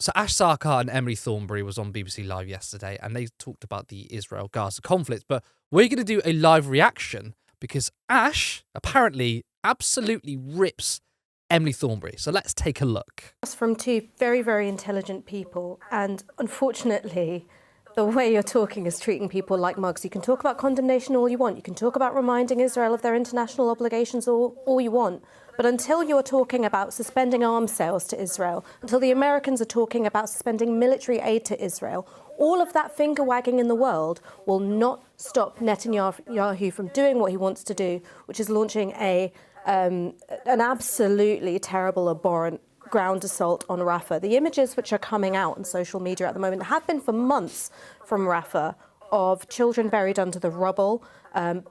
So Ash Sarkar and Emily Thornberry was on BBC Live yesterday, and they talked about the Israel-Gaza conflict. But we're going to do a live reaction because Ash apparently absolutely rips Emily Thornberry. So let's take a look. From two very, very intelligent people, and unfortunately, the way you're talking is treating people like mugs. You can talk about condemnation all you want. You can talk about reminding Israel of their international obligations all you want. But until you're talking about suspending arms sales to Israel, until the Americans are talking about suspending military aid to Israel, all of that finger wagging in the world will not stop Netanyahu from doing what he wants to do, which is launching an absolutely terrible, abhorrent ground assault on Rafah. The images which are coming out on social media at the moment have been for months from Rafah of children buried under the rubble,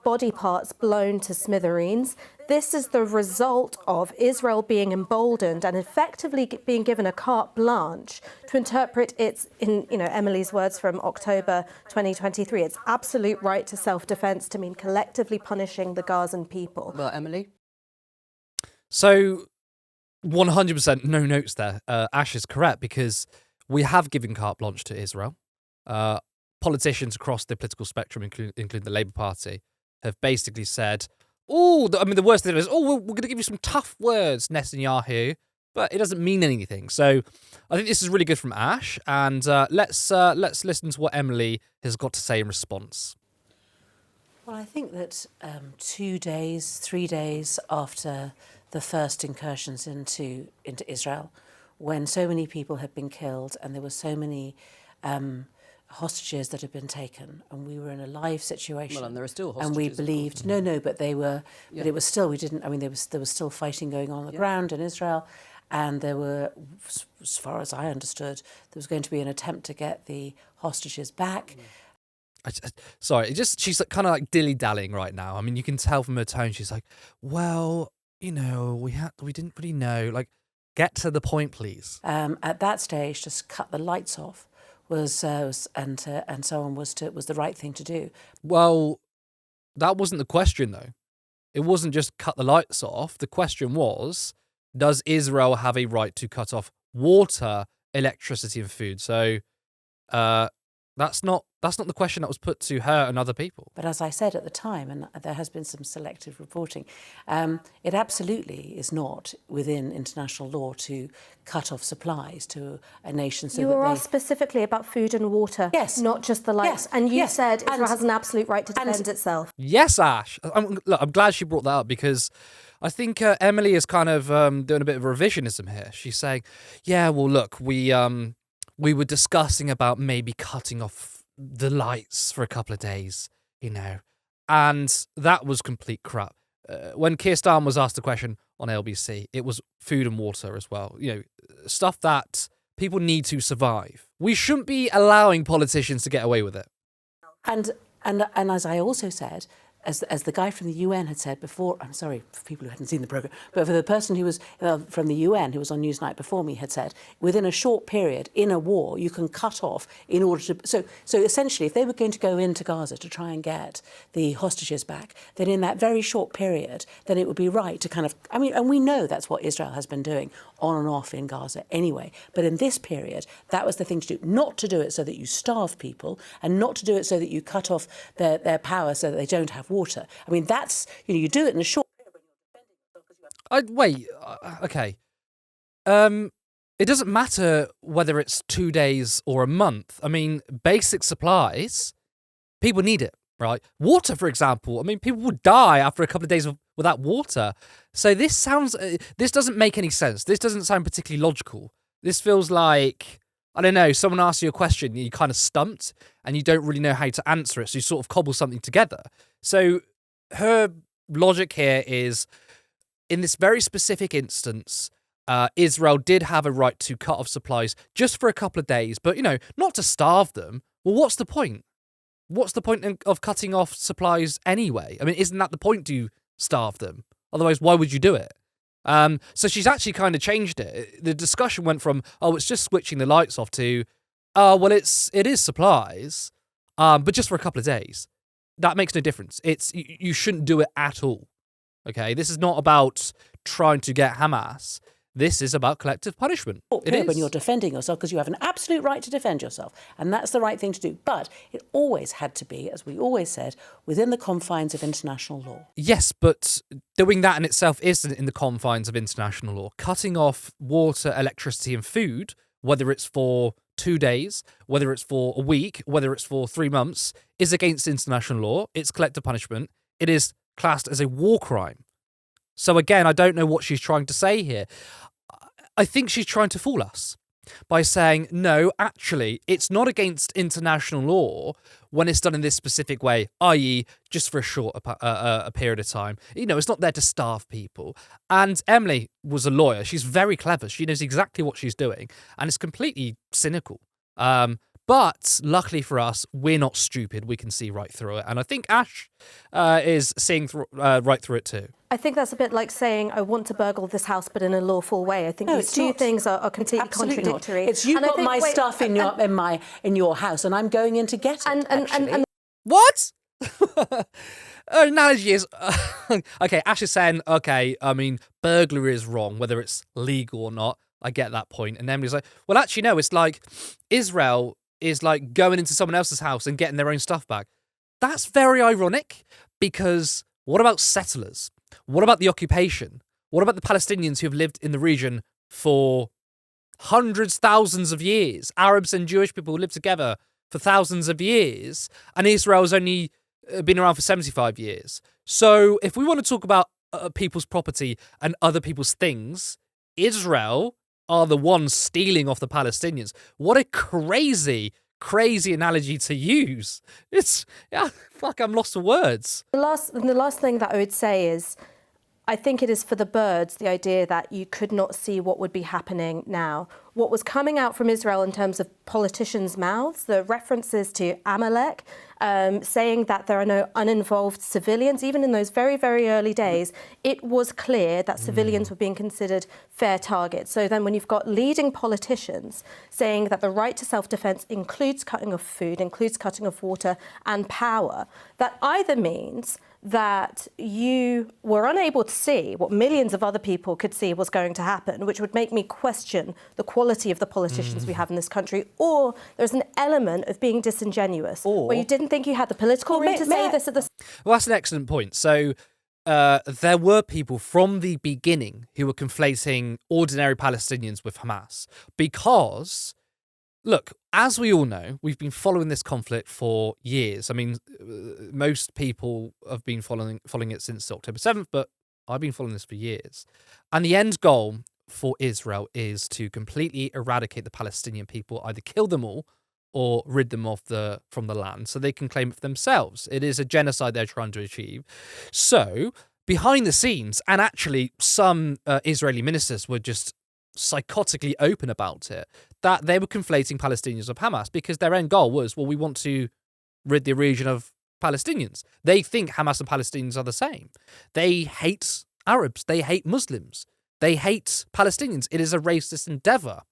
body parts blown to smithereens. This is the result of Israel being emboldened and effectively being given a carte blanche to interpret its, in Emily's words from October 2023, its absolute right to self-defense to mean collectively punishing the Gazan people. Well, Emily? So 100% no notes there. Ash is correct because we have given carte blanche to Israel. Politicians across the political spectrum, including the Labour Party, have basically said, the worst thing is, we're going to give you some tough words, Netanyahu, but it doesn't mean anything. So I think this is really good from Ash, and let's listen to what Emily has got to say in response. Well, I think that 3 days after the first incursions into Israel, when so many people had been killed and there were so many hostages that had been taken, and we were in a live situation. Well, and there are still hostages. And we believed, but they were, but it was still, there was still fighting going on the ground in Israel, and there were, as far as I understood, there was going to be an attempt to get the hostages back. She's kind of like dilly-dallying right now. I mean, you can tell from her tone, she's like, well, we didn't really know. Like, get to the point, please. At that stage, just cut the lights off was the right thing to do. Well, that wasn't the question, though. It wasn't just cut the lights off. The question was, does Israel have a right to cut off water, electricity, and food? So, that's not the question that was put to her and other people. But as I said at the time, and there has been some selective reporting, it absolutely is not within international law to cut off supplies to a nation. So you were asked specifically about food and water, yes, not just the lights. Yes. And you said Israel has an absolute right to defend itself. Yes, Ash. I'm glad she brought that up because I think Emily is kind of doing a bit of revisionism here. She's saying, yeah, well, look, we were discussing about maybe cutting off the lights for a couple of days, and that was complete crap. When Keir Starmer was asked the question on LBC, it was food and water as well. Stuff that people need to survive. We shouldn't be allowing politicians to get away with it. And as I also said, as the guy from the UN had said before, I'm sorry for people who hadn't seen the programme, but for the person who was from the UN who was on Newsnight before me had said, within a short period in a war, you can cut off in order to... So essentially, if they were going to go into Gaza to try and get the hostages back, then in that very short period, then it would be right to kind of... and we know that's what Israel has been doing on and off in Gaza anyway. But in this period, that was the thing to do. Not to do it so that you starve people and not to do it so that you cut off their power so that they don't have water. That's, you do it in a short period when you're defending yourself. Okay. It doesn't matter whether it's 2 days or a month. Basic supplies, people need it, right? Water, for example. People would die after a couple of days without water. So this doesn't make any sense. This doesn't sound particularly logical. This feels like, I don't know, someone asks you a question, you kind of stumped, and you don't really know how to answer it, so you sort of cobble something together. So her logic here is, in this very specific instance, Israel did have a right to cut off supplies just for a couple of days, but, not to starve them. Well, what's the point? What's the point of cutting off supplies anyway? Isn't that the point to starve them? Otherwise, why would you do it? So she's actually kind of changed it. The discussion went from, it's just switching the lights off to, it is supplies, but just for a couple of days. That makes no difference. You shouldn't do it at all. Okay, this is not about trying to get Hamas. this is about collective punishment. It is. When you're defending yourself, because you have an absolute right to defend yourself, and that's the right thing to do. But it always had to be, as we always said, within the confines of international law. Yes, but doing that in itself isn't in the confines of international law. Cutting off water, electricity and food, whether it's for 2 days, whether it's for a week, whether it's for 3 months, is against international law. It's collective punishment. It is classed as a war crime. So again, I don't know what she's trying to say here. I think she's trying to fool us by saying, no, actually, it's not against international law when it's done in this specific way, i.e. just for a short a period of time. You know, it's not there to starve people. And Emily was a lawyer. She's very clever. She knows exactly what she's doing. And it's completely cynical. But luckily for us, we're not stupid. We can see right through it. And I think Ash is seeing right through it too. I think that's a bit like saying, I want to burgle this house, but in a lawful way. I think these two things are completely contradictory. It's you've got my stuff in your house, and I'm going in to get it. And what? Analogy is okay. Ash is saying, okay, I mean, burglary is wrong, whether it's legal or not. I get that point. And Emily's like, well, actually, no. It's like Israel is like going into someone else's house and getting their own stuff back. That's very ironic, because what about settlers? What about the occupation? What about the Palestinians who have lived in the region for hundreds, thousands of years? Arabs and Jewish people live together for thousands of years, and Israel's only been around for 75 years. So if we want to talk about people's property and other people's things, Israel are the ones stealing off the Palestinians. What a crazy analogy to use. I'm lost for words. The last thing that I would say is, I think it is for the birds, the idea that you could not see what would be happening now. What was coming out from Israel in terms of politicians' mouths, the references to Amalek, saying that there are no uninvolved civilians, even in those very, very early days, it was clear that civilians were being considered fair targets. So then when you've got leading politicians saying that the right to self-defense includes cutting off food, includes cutting off water and power, that either means that you were unable to see what millions of other people could see was going to happen, which would make me question the quality of the politicians we have in this country, or there's an element of being disingenuous, where you didn't think you had the political room to say this at the... Well, that's an excellent point. So there were people from the beginning who were conflating ordinary Palestinians with Hamas because... Look, as we all know, we've been following this conflict for years. I mean, most people have been following it since October 7th, but I've been following this for years. And the end goal for Israel is to completely eradicate the Palestinian people, either kill them all or rid them from the land so they can claim it for themselves. It is a genocide they're trying to achieve. So, behind the scenes, and actually some Israeli ministers were just psychotically open about it, that they were conflating Palestinians with Hamas because their end goal was, well, we want to rid the region of Palestinians. They think Hamas and Palestinians are the same. They hate Arabs. They hate Muslims. They hate Palestinians. It is a racist endeavour.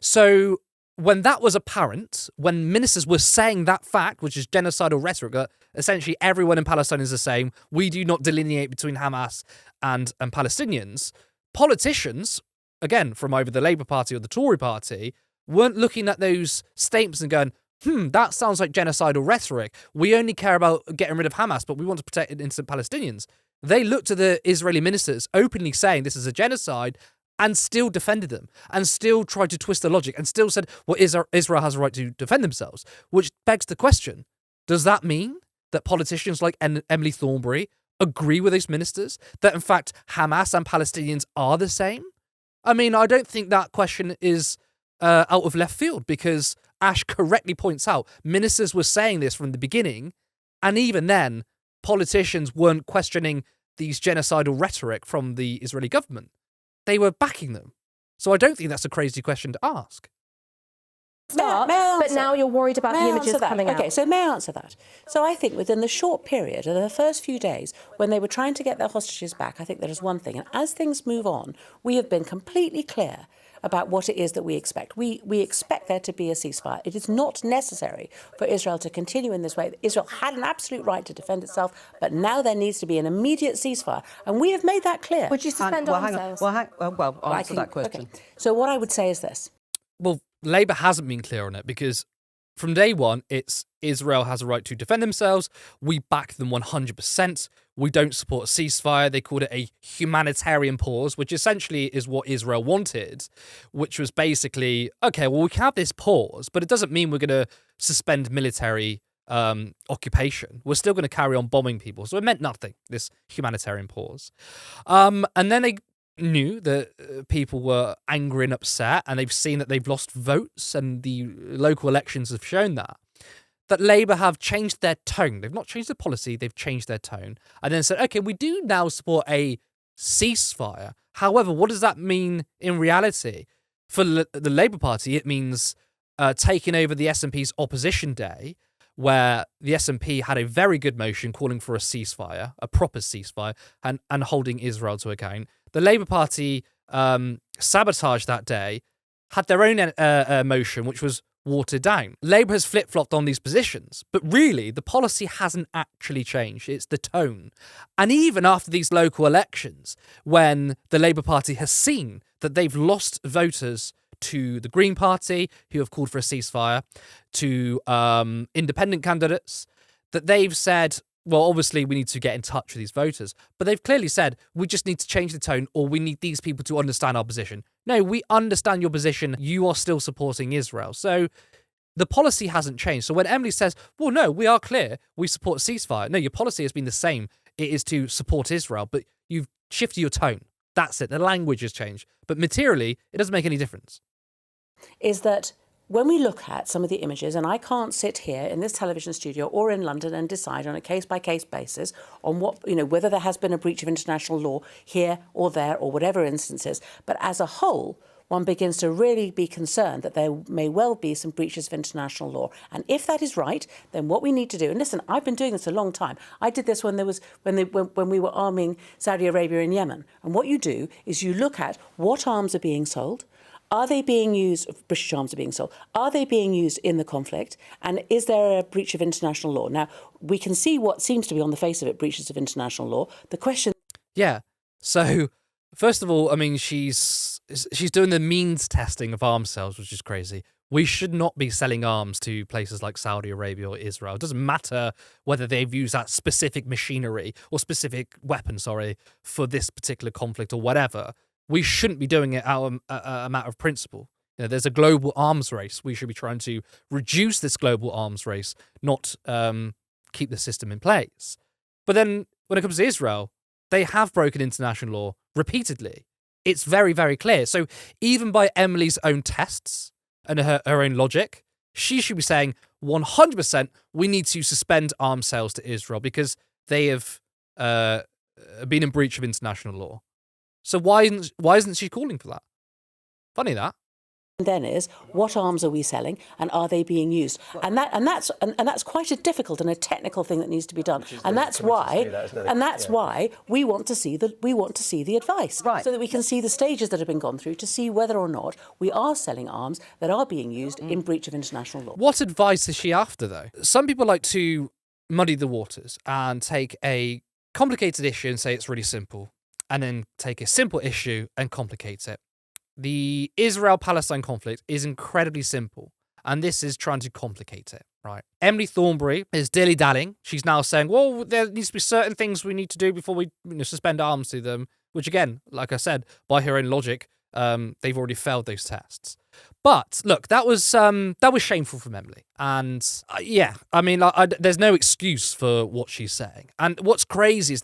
So when that was apparent, when ministers were saying that fact, which is genocidal rhetoric, that essentially everyone in Palestine is the same, we do not delineate between Hamas and Palestinians, politicians, again, from either the Labour Party or the Tory Party, weren't looking at those statements and going, that sounds like genocidal rhetoric. We only care about getting rid of Hamas, but we want to protect innocent Palestinians. They looked at the Israeli ministers openly saying this is a genocide and still defended them and still tried to twist the logic and still said, well, Israel has a right to defend themselves, which begs the question, does that mean that politicians like Emily Thornberry agree with those ministers, that in fact Hamas and Palestinians are the same? I mean, I don't think that question is out of left field because Ash correctly points out ministers were saying this from the beginning, and even then, politicians weren't questioning these genocidal rhetoric from the Israeli government. They were backing them. So I don't think that's a crazy question to ask. But now you're worried about the images coming out. Okay, so may I answer that? So I think within the short period, of the first few days, when they were trying to get their hostages back, I think there is one thing. And as things move on, we have been completely clear about what it is that we expect. We expect there to be a ceasefire. It is not necessary for Israel to continue in this way. Israel had an absolute right to defend itself, but now there needs to be an immediate ceasefire. And we have made that clear. Would you suspend arms sales? I'll answer that question. Okay. So what I would say is this. Well, Labour hasn't been clear on it because from day one, it's Israel has a right to defend themselves. We back them 100%. We don't support a ceasefire. They called it a humanitarian pause, which essentially is what Israel wanted, which was basically, okay, well, we can have this pause, but it doesn't mean we're going to suspend military occupation. We're still going to carry on bombing people. So it meant nothing, this humanitarian pause. And then they knew that people were angry and upset, and they've seen that they've lost votes, and the local elections have shown that Labour have changed their tone. They've not changed the policy, they've changed their tone. And then said, okay, we do now support a ceasefire. However, what does that mean in reality? For the Labour Party, it means taking over the SNP's opposition day, where the SNP had a very good motion calling for a ceasefire, a proper ceasefire, and holding Israel to account. The Labour Party sabotaged that day, had their own motion, which was watered down. Labour has flip-flopped on these positions, but really, the policy hasn't actually changed. It's the tone. And even after these local elections, when the Labour Party has seen that they've lost voters to the Green Party, who have called for a ceasefire, to independent candidates, that they've said, well, obviously we need to get in touch with these voters. But they've clearly said, we just need to change the tone, or we need these people to understand our position. No, we understand your position. You are still supporting Israel. So the policy hasn't changed. So when Emily says, well, no, we are clear, we support a ceasefire. No, your policy has been the same. It is to support Israel, but you've shifted your tone. That's it. The language has changed. But materially, it doesn't make any difference. Is that when we look at some of the images, and I can't sit here in this television studio or in London and decide on a case-by-case basis on what, whether there has been a breach of international law here or there or whatever instances, but as a whole, one begins to really be concerned that there may well be some breaches of international law. And if that is right, then what we need to do, and listen, I've been doing this a long time. I did this when we were arming Saudi Arabia in Yemen. And what you do is you look at what arms are being sold. Are they being used, British arms are being sold, are they being used in the conflict? And is there a breach of international law? Now, we can see what seems to be on the face of it, breaches of international law. The question... Yeah. So, first of all, I mean, she's doing the means testing of arms sales, which is crazy. We should not be selling arms to places like Saudi Arabia or Israel. It doesn't matter whether they've used that specific machinery or specific weapon, for this particular conflict or whatever. We shouldn't be doing it out of a matter of principle. There's a global arms race. We should be trying to reduce this global arms race, not keep the system in place. But then when it comes to Israel, they have broken international law repeatedly. It's very, very clear. So even by Emily's own tests and her own logic, she should be saying 100% we need to suspend arms sales to Israel because they have been in breach of international law. So why isn't she calling for that? Funny that. Then is what arms are we selling and are they being used? And that's quite a difficult and a technical thing that needs to be done. And that's why we want to see the advice, right, so that we can see the stages that have been gone through to see whether or not we are selling arms that are being used in breach of international law. What advice is she after, though? Some people like to muddy the waters and take a complicated issue and say it's really simple, and then take a simple issue and complicate it. The Israel-Palestine conflict is incredibly simple, and this is trying to complicate it, right? Emily Thornberry is dilly-dallying. She's now saying, well, there needs to be certain things we need to do before we suspend arms to them, which again, like I said, by her own logic, they've already failed those tests. But look, that was shameful from Emily, and there's no excuse for what she's saying. And what's crazy is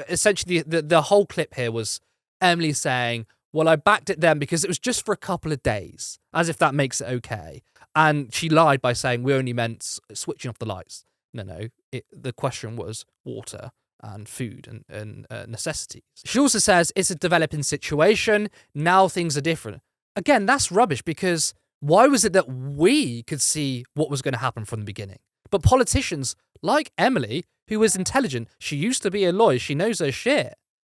essentially the whole clip here was Emily saying, well, I backed it then because it was just for a couple of days, as if that makes it okay. And she lied by saying we only meant switching off the lights. No, the question was water and food and necessities. She also says it's a developing situation. Now things are different. Again, that's rubbish, because why was it that we could see what was going to happen from the beginning? But politicians like Emily, who is intelligent, she used to be a lawyer, she knows her shit.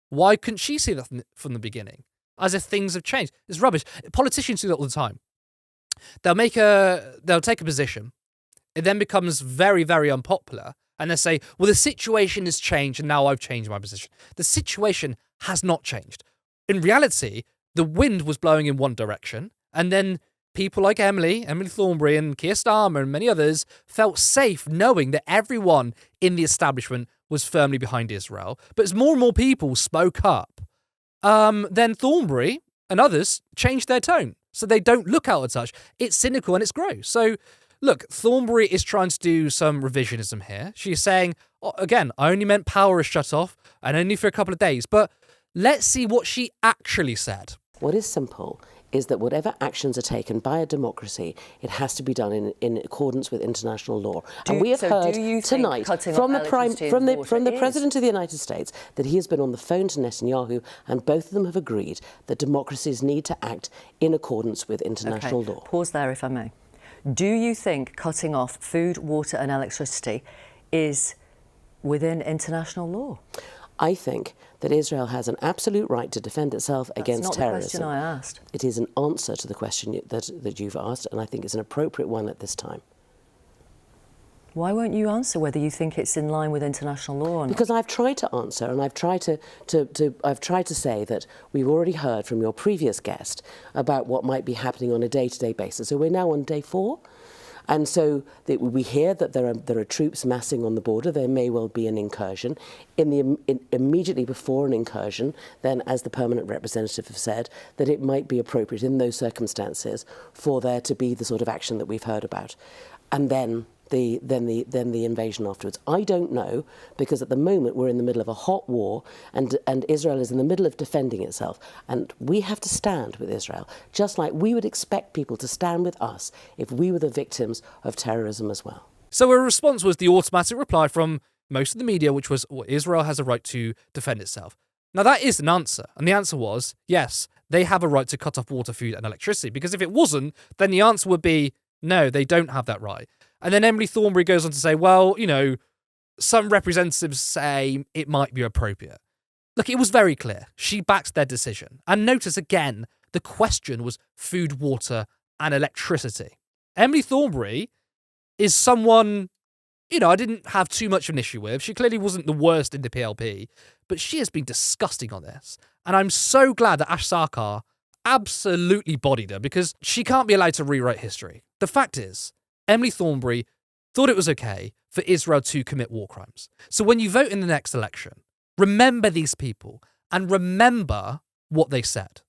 Why couldn't she see that from the beginning? as if things have changed. It's rubbish. Politicians do that all the time. They'll take a position. It then becomes very, very unpopular. And they say, well, the situation has changed and now I've changed my position. The situation has not changed. In reality, the wind was blowing in one direction. And then people like Emily Thornberry and Keir Starmer and many others felt safe knowing that everyone in the establishment was firmly behind Israel. But as more and more people spoke up, then Thornberry and others changed their tone. So they don't look out of touch. It's cynical and it's gross. So look, Thornberry is trying to do some revisionism here. She's saying, again, I only meant power is shut off and only for a couple of days. But let's see what she actually said. What is simple is that whatever actions are taken by a democracy, it has to be done in accordance with international law. And we have heard tonight from the President of the United States that he has been on the phone to Netanyahu, and both of them have agreed that democracies need to act in accordance with international law. Pause there, if I may. Do you think cutting off food, water and electricity is within international law? I think that Israel has an absolute right to defend itself against terrorism. That's not the question I asked. It is an answer to the question that you've asked, and I think it's an appropriate one at this time. Why won't you answer whether you think it's in line with international law or not? Because I've tried to answer, and I've tried to say that we've already heard from your previous guest about what might be happening on a day-to-day basis. So we're now on day 4. And so we hear that there are troops massing on the border. There may well be an incursion. Immediately before an incursion, then, as the permanent representative have said, that it might be appropriate in those circumstances for there to be the sort of action that we've heard about. And then the invasion afterwards. I don't know, because at the moment we're in the middle of a hot war and Israel is in the middle of defending itself. And we have to stand with Israel, just like we would expect people to stand with us if we were the victims of terrorism as well. So a response was the automatic reply from most of the media, which was, Israel has a right to defend itself. Now that is an answer. And the answer was, yes, they have a right to cut off water, food and electricity. Because if it wasn't, then the answer would be, no, they don't have that right. And then Emily Thornberry goes on to say, well, some representatives say it might be appropriate. Look, it was very clear. She backed their decision. And notice again, the question was food, water, and electricity. Emily Thornberry is someone, I didn't have too much of an issue with. She clearly wasn't the worst in the PLP, but she has been disgusting on this. And I'm so glad that Ash Sarkar absolutely bodied her, because she can't be allowed to rewrite history. The fact is, Emily Thornberry thought it was okay for Israel to commit war crimes. So when you vote in the next election, remember these people and remember what they said.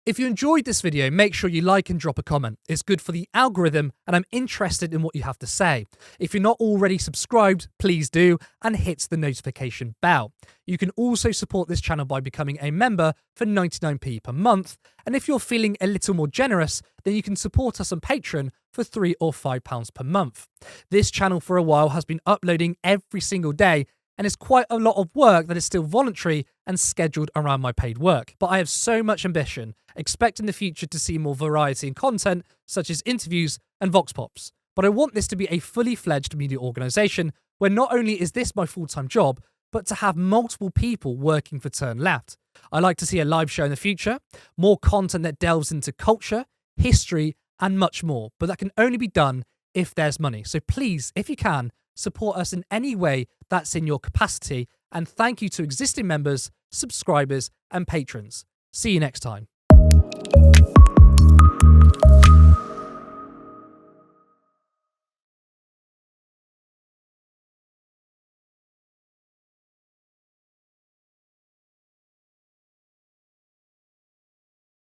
If you enjoyed this video, make sure you like and drop a comment. It's good for the algorithm and I'm interested in what you have to say. If you're not already subscribed, please do and hit the notification bell. You can also support this channel by becoming a member for 99p per month. And if you're feeling a little more generous, then you can support us on Patreon for £3 or £5 per month. This channel for a while has been uploading every single day, and it's quite a lot of work that is still voluntary and scheduled around my paid work. But I have so much ambition, expect in the future to see more variety in content, such as interviews and Vox Pops. But I want this to be a fully fledged media organisation where not only is this my full-time job, but to have multiple people working for Turn Left. I like to see a live show in the future, more content that delves into culture, history, and much more. But that can only be done if there's money. So please, if you can, support us in any way that's in your capacity. And thank you to existing members, subscribers, and patrons. See you next time.